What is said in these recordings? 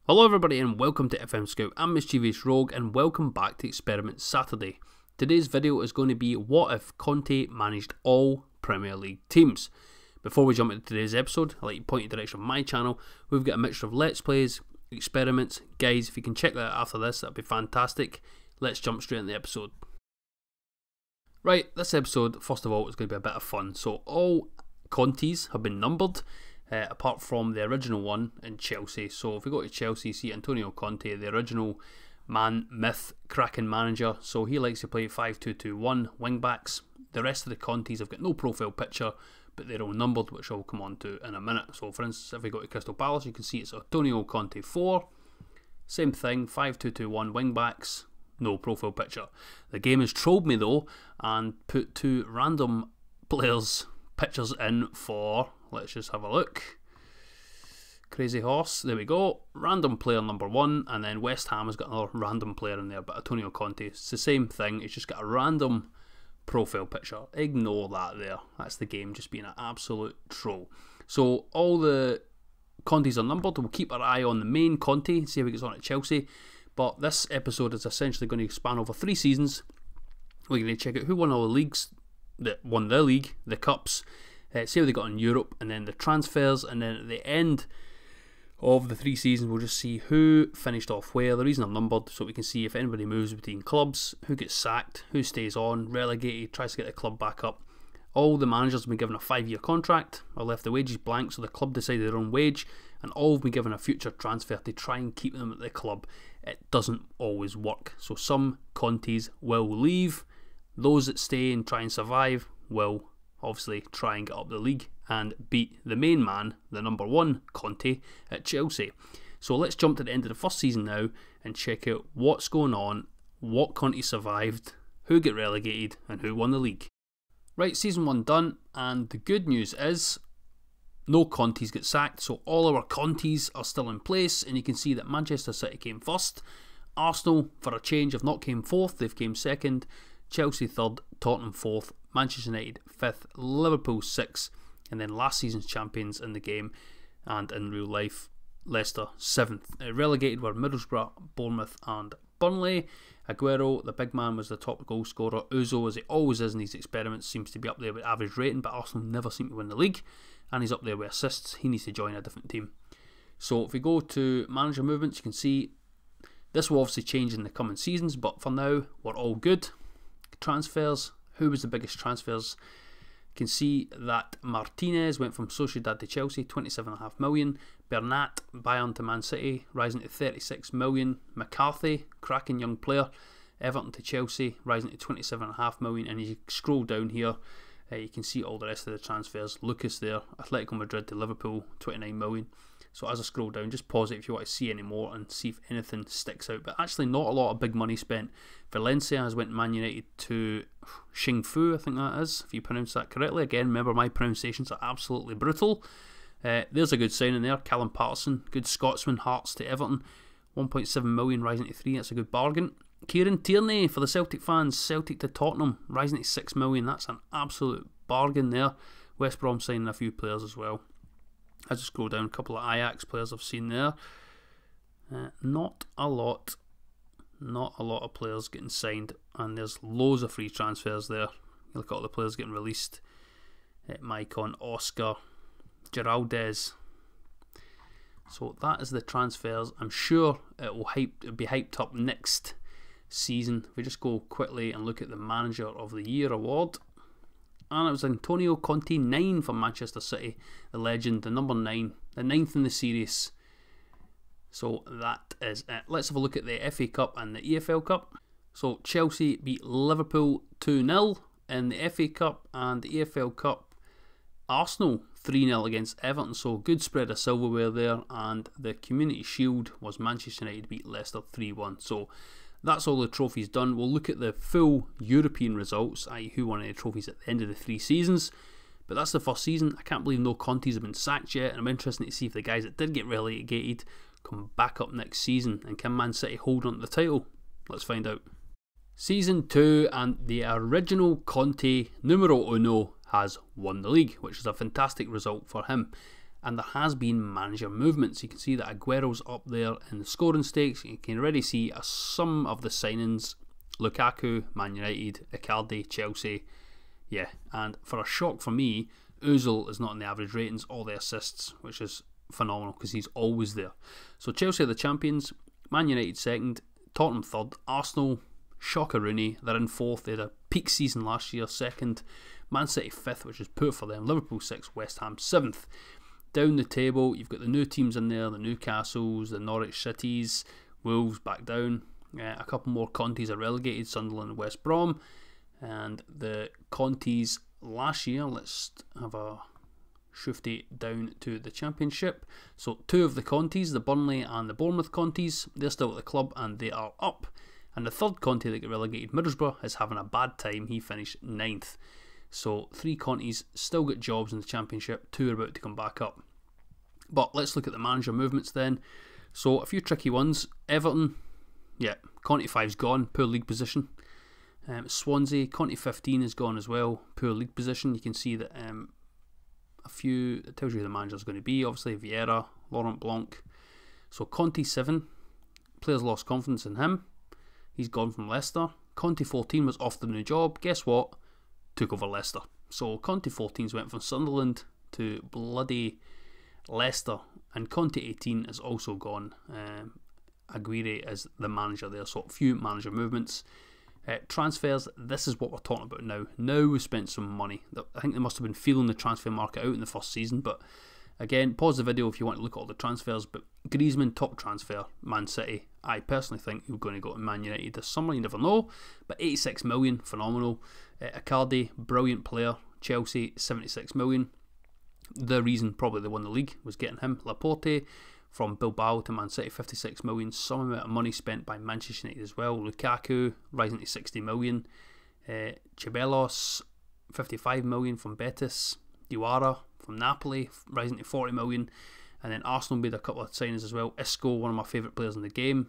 Hello everybody and welcome to FM Scout. I'm Mischievous Rogue and welcome back to Experiment Saturday. Today's video is going to be what if Conte managed all Premier League teams. Before we jump into today's episode, I'd like to point you in the direction of my channel. We've got a mixture of Let's Plays, experiments. Guys, if you can check that out after this, that'd be fantastic. Let's jump straight into the episode. Right, this episode, first of all, is going to be a bit of fun. So all Contes have been numbered. Apart from the original one in Chelsea. So if we go to Chelsea, see Antonio Conte, the original man, myth, cracking manager. So he likes to play 5-2-2-1 wing backs. The rest of the Contes have got no profile picture, but they're all numbered, which I'll come on to in a minute. So for instance, if we go to Crystal Palace, you can see it's Antonio Conte 4. Same thing, 5-2-2-1 wing backs, no profile picture. The game has trolled me though, and put two random players' pictures in for... Let's just have a look. Crazy Horse, there we go. Random player number 1, and then West Ham has got another random player in there, but Antonio Conte, it's the same thing, it's just got a random profile picture. Ignore that there. That's the game just being an absolute troll. So all the Contes are numbered. We'll keep our eye on the main Conte, see how he gets on at Chelsea. But this episode is essentially going to span over 3 seasons. We're going to check out who won all the leagues, that won the league, the cups, see how they got in Europe, and then the transfers, and then at the end of the 3 seasons we'll just see who finished off where. The reason I'm numbered so we can see if anybody moves between clubs, who gets sacked, who stays on, relegated, tries to get the club back up. All the managers have been given a 5-year contract or left the wages blank, so the club decided their own wage, and all have been given a future transfer to try and keep them at the club. It doesn't always work, so some Contes will leave. Those that stay and try and survive will obviously try and get up the league and beat the main man, the number 1 Conte at Chelsea. So let's jump to the end of the first season now and check out what's going on, what Conte survived, who get relegated and who won the league. Right, season 1 done, and the good news is no Contes get sacked, so all our Contes are still in place, and you can see that Manchester City came first, Arsenal for a change have not came 4th, they've came 2nd, Chelsea 3rd, Tottenham 4th, Manchester United 5th, Liverpool 6th, and then last season's champions in the game and in real life, Leicester 7th. Relegated were Middlesbrough, Bournemouth and Burnley. Aguero, the big man, was the top goal scorer. Uzo, as he always is in these experiments, seems to be up there with average rating, but Arsenal never seem to win the league, and he's up there with assists. He needs to join a different team. So if we go to manager movements, you can see this will obviously change in the coming seasons, but for now we're all good. Transfers, who was the biggest transfers? You can see that Martinez went from Sociedad to Chelsea, 27.5 million. Bernat, Bayern to Man City, rising to 36 million. McCarthy, cracking young player, Everton to Chelsea, rising to 27.5 million. And you scroll down here, you can see all the rest of the transfers. Lucas there, Atletico Madrid to Liverpool, 29 million. So as I scroll down, just pause it if you want to see any more and see if anything sticks out. But actually not a lot of big money spent. Valencia has went Man United to Xingfu, I think that is, if you pronounce that correctly. Again, remember my pronunciations are absolutely brutal. There's a good signing there. Callum Patterson, good Scotsman, Hearts to Everton. 1.7 million rising to 3, that's a good bargain. Kieran Tierney for the Celtic fans, Celtic to Tottenham, rising to 6 million, that's an absolute bargain there. West Brom signing a few players as well. As I scroll down, a couple of Ajax players I've seen there. Not a lot of players getting signed, and there's loads of free transfers there. You look at all the players getting released. Maicon, Oscar, Geraldez. So that is the transfers. I'm sure it'll be hyped up next season. If we just go quickly and look at the Manager of the Year award. And it was Antonio Conte 9 for Manchester City, the legend, the number 9, the 9th in the series. So that is it. Let's have a look at the FA Cup and the EFL Cup. So Chelsea beat Liverpool 2-0 in the FA Cup, and the EFL Cup, Arsenal 3-0 against Everton. So good spread of silverware there, and the Community Shield was Manchester United beat Leicester 3-1. So that's all the trophies done. We'll look at the full European results, i.e. who won any trophies at the end of the 3 seasons. But that's the first season. I can't believe no Contes have been sacked yet, and I'm interested to see if the guys that did get relegated come back up next season, and can Man City hold on to the title? Let's find out. Season 2, and the original Conte, numero uno, has won the league, which is a fantastic result for him. and there has been manager movements. You can see that Aguero's up there in the scoring stakes. You can already see some of the signings: Lukaku, Man United; Icardi, Chelsea. Yeah, and for a shock for me, Ozil is not in the average ratings or the assists, which is phenomenal because he's always there. So Chelsea are the champions, Man United second, Tottenham third, Arsenal, shocker Rooney, they're in fourth. They had a peak season last year, second, Man City fifth, which is poor for them, Liverpool sixth, West Ham seventh. Down the table, you've got the new teams in there, the Newcastles, the Norwich Cities, Wolves back down, a couple more Contes are relegated, Sunderland and West Brom. And the Contes last year, let's have a shifty down to the Championship. So two of the Contes, the Burnley and the Bournemouth Contes, they're still at the club and they are up. And the third Conte that got relegated, Middlesbrough, is having a bad time. He finished 9th. So three Contes still got jobs in the Championship, two are about to come back up. But let's look at the manager movements then. So a few tricky ones. Everton, yeah, Conte 5's gone, poor league position. Swansea, Conte 15 is gone as well, poor league position. You can see that a few, it tells you who the manager is going to be, obviously Vieira, Laurent Blanc. So Conte 7, players lost confidence in him, he's gone from Leicester. Conte 14 was off the new job, guess what, took over Leicester. So Conte 14's went from Sunderland to bloody Leicester, and Conte 18 is also gone. Aguirre is the manager there, so a few manager movements. Transfers, this is what we're talking about now. Now we've spent some money. I think they must have been feeling the transfer market out in the first season, but again, pause the video if you want to look at all the transfers. But Griezmann, top transfer, Man City. I personally think he's going to go to Man United this summer, you never know, but 86 million, phenomenal. Icardi, brilliant player, Chelsea, 76 million. The reason probably they won the league was getting him. Laporte, from Bilbao to Man City, 56 million. Some amount of money spent by Manchester United as well. Lukaku rising to 60 million. Ceballos, 55 million from Betis. Diawara from Napoli, rising to 40 million. And then Arsenal made a couple of signings as well. Isco, one of my favourite players in the game.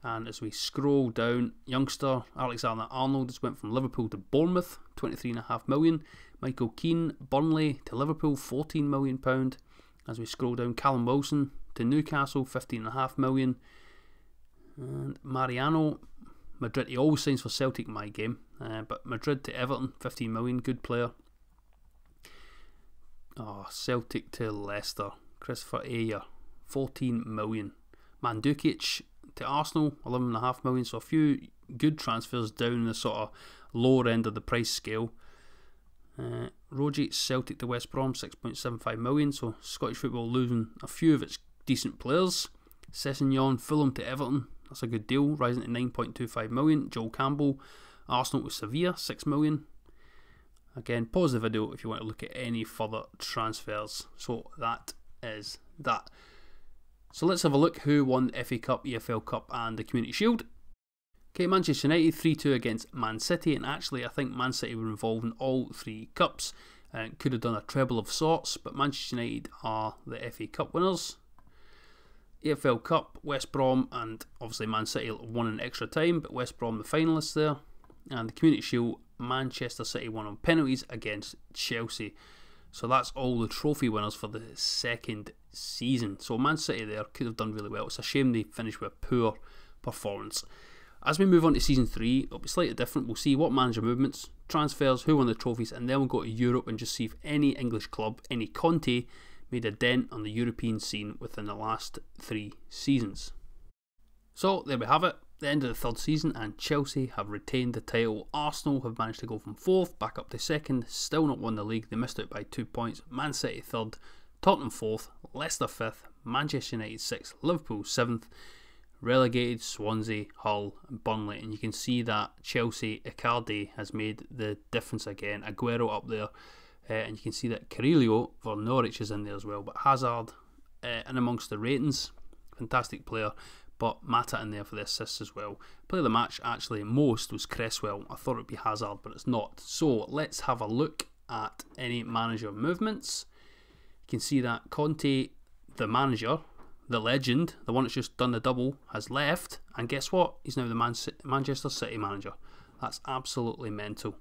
And as we scroll down, youngster Alexander-Arnold just went from Liverpool to Bournemouth, 23.5 million. Michael Keane, Burnley to Liverpool, £14 million. As we scroll down, Callum Wilson to Newcastle, 15.5 million. And Mariano, Madrid, he always signs for Celtic in my game, but Madrid to Everton, 15 million, good player. Oh, Celtic to Leicester, Christopher Ayer, 14 million. Mandzukic to Arsenal, 11.5 million, so a few good transfers down the sort of lower end of the price scale. Rogic, Celtic to West Brom, 6.75 million, so Scottish football losing a few of its decent players. Sessegnon, Fulham to Everton, that's a good deal, rising to 9.25 million. Joel Campbell, Arsenal to Sevilla, 6 million. Again, pause the video if you want to look at any further transfers. So that is that. So let's have a look who won the FA Cup, EFL Cup and the Community Shield. Okay, Manchester United 3-2 against Man City, and actually I think Man City were involved in all three cups and could have done a treble of sorts, but Manchester United are the FA Cup winners. EFL Cup, West Brom and obviously Man City won in extra time, but West Brom the finalists there. And the Community Shield, Manchester City won on penalties against Chelsea. So that's all the trophy winners for the second season. So Man City there could have done really well. It's a shame they finished with a poor performance. As we move on to season 3, it'll be slightly different. We'll see what manager movements, transfers, who won the trophies, and then we'll go to Europe and just see if any English club, any Conte, made a dent on the European scene within the last 3 seasons. So there we have it, the end of the third season, and Chelsea have retained the title. Arsenal have managed to go from 4th back up to 2nd, still not won the league, they missed out by 2 points. Man City 3rd, Tottenham 4th, Leicester 5th, Manchester United 6th, Liverpool 7th, relegated Swansea, Hull and Burnley. And you can see that Chelsea, Icardi has made the difference again. Aguero up there, and you can see that Carrillo for Norwich is in there as well. But Hazard in amongst the ratings, fantastic player. But Mata in there for the assists as well. Player of the match actually most was Cresswell. I thought it would be Hazard, but it's not. So let's have a look at any manager movements. You can see that Conte, the manager, the legend, the one that's just done the double, has left, and guess what? He's now the Manchester City manager. That's absolutely mental.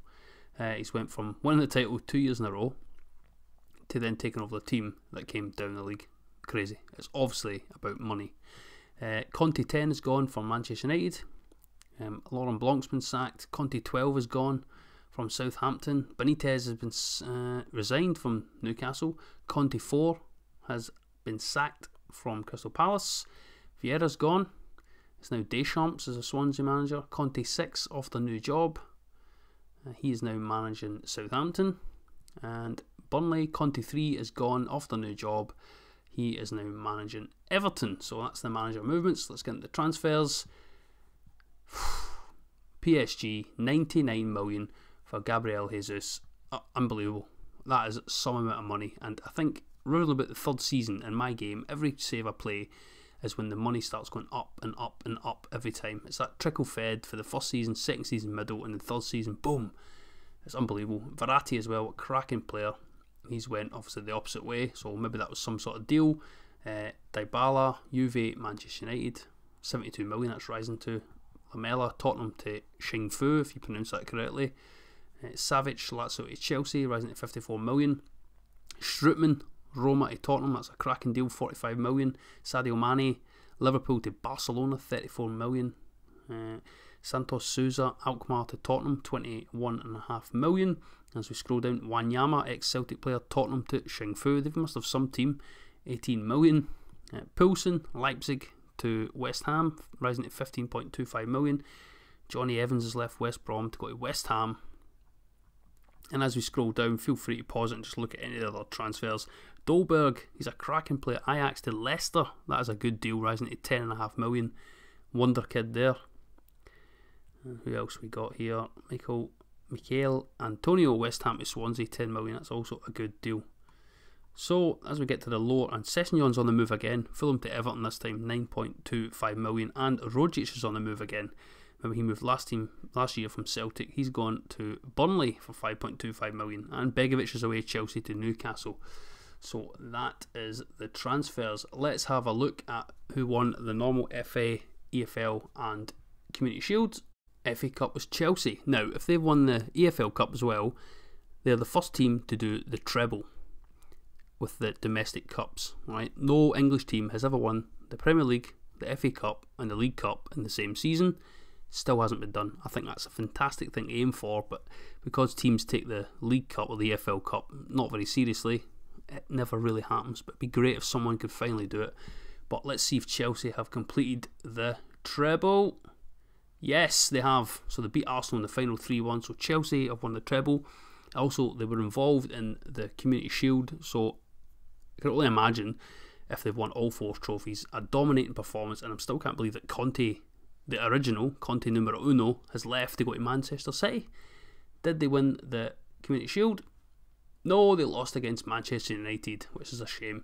He's went from winning the title 2 years in a row, to then taking over the team that came down the league. Crazy. It's obviously about money. Conte 10 is gone from Manchester United. Laurent Blanc's been sacked. Conte 12 is gone from Southampton. Benitez has been resigned from Newcastle. Conte 4 has been sacked from Crystal Palace. Vieira's gone. It's now Deschamps as a Swansea manager. Conte 6 off the new job. He is now managing Southampton. And Burnley, Conte 3 is gone off the new job. He is now managing Everton. So that's the manager movements. Let's get into the transfers. PSG, 99 million for Gabriel Jesus. Unbelievable. That is some amount of money. And I think round about the third season in my game, every save I play is when the money starts going up and up and up every time. It's that trickle fed for the first season, second season, middle, and the third season, boom. It's unbelievable. Verratti as well, a cracking player. He's went obviously the opposite way, so maybe that was some sort of deal. Dybala, Juve, Manchester United, 72 million that's rising to. Lamela, Tottenham to Xingfu, if you pronounce that correctly. Savic, Lazio to Chelsea, rising to 54 million. Strootman, Roma to Tottenham, that's a cracking deal, 45 million. Sadio Mane, Liverpool to Barcelona, 34 million. Santos Souza, Alkmaar to Tottenham, 21.5 million. As we scroll down, Wanyama, ex-Celtic player, Tottenham to Xingfu, they must have some team, 18 million. Poulsen, Leipzig to West Ham, rising to 15.25 million. Johnny Evans has left West Brom to go to West Ham. And as we scroll down, feel free to pause it and just look at any of the other transfers. Dolberg, he's a cracking player. Ajax to Leicester, that is a good deal, rising to 10.5 million. Wonder kid there. And who else we got here? Michael Antonio, West Ham to Swansea, 10 million. That's also a good deal. So as we get to the lower, and Sessegnon's on the move again. Fulham to Everton this time, 9.25 million. And Rogic is on the move again. Remember, he moved last year from Celtic. He's gone to Burnley for 5.25 million. And Begovic is away Chelsea to Newcastle. So that is the transfers. Let's have a look at who won the normal FA, EFL and Community Shield. FA Cup was Chelsea. Now, if they've won the EFL Cup as well, they're the first team to do the treble with the domestic cups, right? No English team has ever won the Premier League, the FA Cup and the League Cup in the same season. Still hasn't been done. I think that's a fantastic thing to aim for, but because teams take the League Cup or the EFL Cup not very seriously, it never really happens. But it'd be great if someone could finally do it. But let's see if Chelsea have completed the treble. Yes, they have. So they beat Arsenal in the final 3-1. So Chelsea have won the treble. Also, they were involved in the Community Shield. So I can only imagine if they've won all 4 trophies. A dominating performance. And I still can't believe that Conte, the original, Conte numero uno, has left to go to Manchester City. Did they win the Community Shield? No, they lost against Manchester United, which is a shame.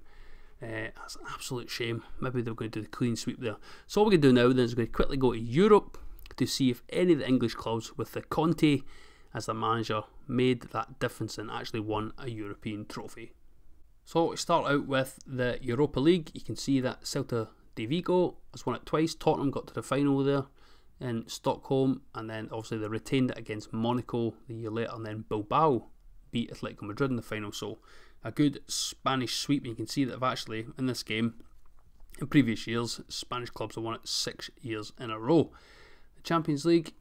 That's an absolute shame. Maybe they're going to do the clean sweep there. So what we're going to do now then is we're going to quickly go to Europe to see if any of the English clubs with the Conte as the manager made that difference and actually won a European trophy. So we start out with the Europa League. You can see that Celta de Vigo has won it twice. Tottenham got to the final there in Stockholm, and then obviously they retained it against Monaco the year later, and then Bilbao beat Atletico Madrid in the final. So a good Spanish sweep. You can see that they've actually, in this game, in previous years, Spanish clubs have won it 6 years in a row. The Champions League,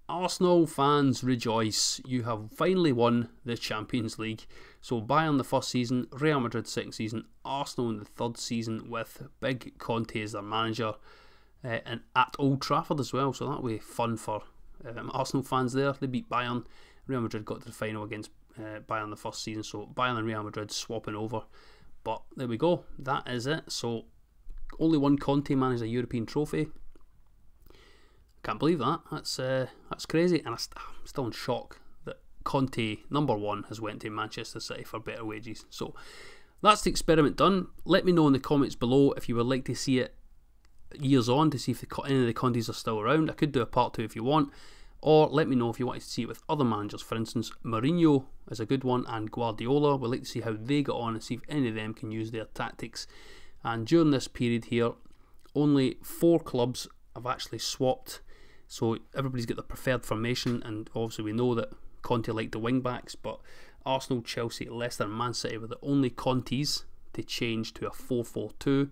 Arsenal fans rejoice. You have finally won the Champions League. So Bayern the first season, Real Madrid second season, Arsenal in the third season with big Conte as their manager, and at Old Trafford as well. So that'll be fun for Arsenal fans there. They beat Bayern. Real Madrid got to the final against Bayern the first season. So Bayern and Real Madrid swapping over. But there we go. That is it. So only one Conte managed a European trophy. Can't believe that. That's crazy, and I'm still in shock that Conte, number 1, has went to Manchester City for better wages. So that's the experiment done. Let me know in the comments below if you would like to see it years on, to see if any of the Contes are still around. I could do a part 2 if you want, or let me know if you wanted to see it with other managers. For instance, Mourinho is a good one, and Guardiola. We'd like to see how they got on and see if any of them can use their tactics. And during this period here, only 4 clubs have actually swapped. So everybody's got their preferred formation, and obviously we know that Conte liked the wing backs, but Arsenal, Chelsea, Leicester and Man City were the only Contes to change to a 4-4-2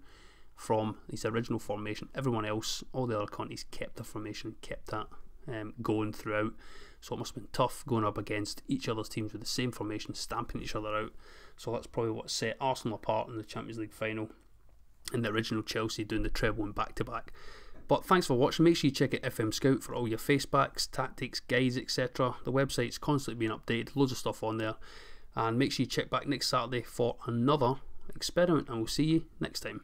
from his original formation. Everyone else, all the other Contes, kept the formation, kept that going throughout. So it must have been tough going up against each other's teams with the same formation, stamping each other out. So that's probably what set Arsenal apart in the Champions League final, and the original Chelsea doing the treble and back-to-back. But thanks for watching. Make sure you check out FM Scout for all your facebacks, tactics, guides, etc. The website's constantly being updated, loads of stuff on there. And make sure you check back next Saturday for another experiment, and we'll see you next time.